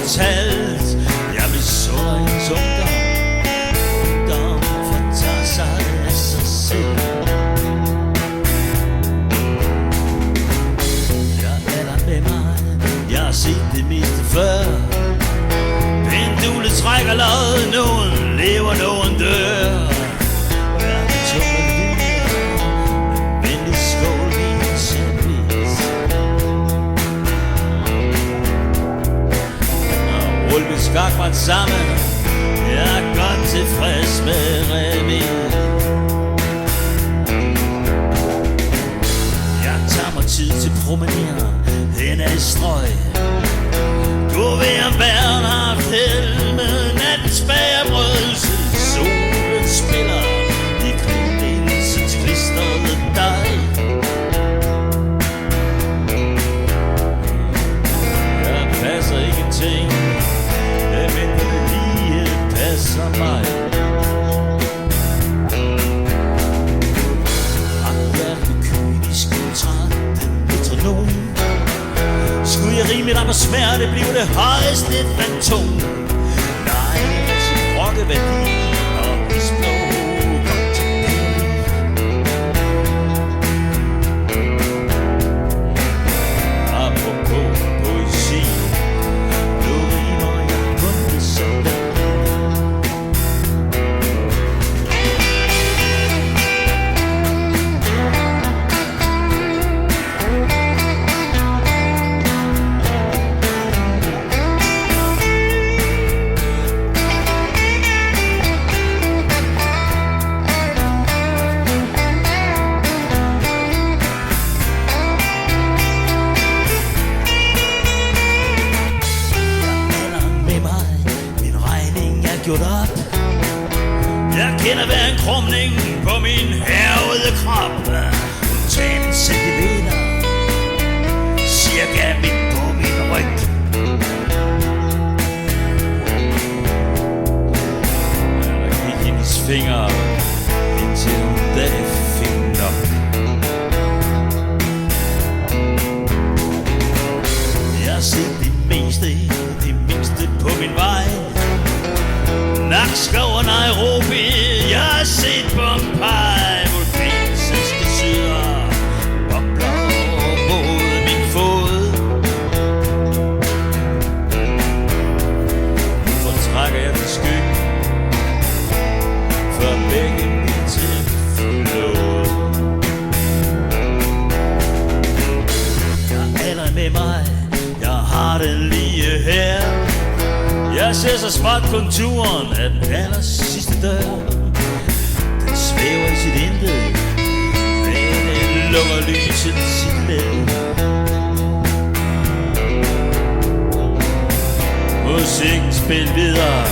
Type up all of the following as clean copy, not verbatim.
fortalt. Jeg misunder hendes ungdom fortager sig af sig selv. Jeg er der med mig, jeg har set det meste før. Pendule trækker lod, nogen lever, nogen dør. Verden tung og lille, men venlig skål vin champis. Og rulle skakbræt sammen, jeg er godt tilfreds med Remi. Jeg tager mig tid til promenere hen ad strøg. Gå ved om verden har haft held med nattens bagerbrødelse. Solen spiller i kvindelensens klistrede dej. Jeg passer ingenting, men det lige passer mig. Rethjertet kynisk utræt, den metronom. Skulle jeg rige mit op og smerte, bliver det højst et fantom. Nej, sin rokkeværdi og isblå godt tilbage. Apropos poesi, nu rimer jeg kun det sådan. Gjort op. Jeg kender hver en krumning på min hærvede krop. Undtagen en centimeter, cirka midt på min ryg. Jeg gik hendes fingre, indtil hun dag fik nok. Jeg har set det meste, det mindste på min vej. Nakskov og Nairobi, jeg har set Pompeji. Vulkanske syder bobler mod min fod. Nu fortrækker jeg til skyggen, for begge bliver til flod. Jeg er aldrig med mig, jeg har den lige her. Jeg ser så smart konturen af den aller sidste dør. Den svæver i sit intet, men den lukker lyset sit led. Musikken spil videre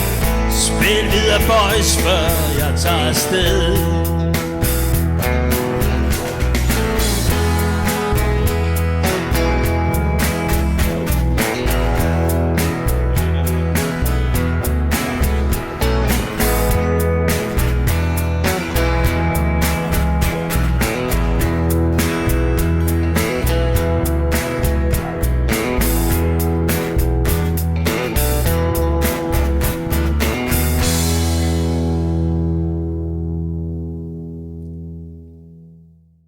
boys, før jeg tager afsted.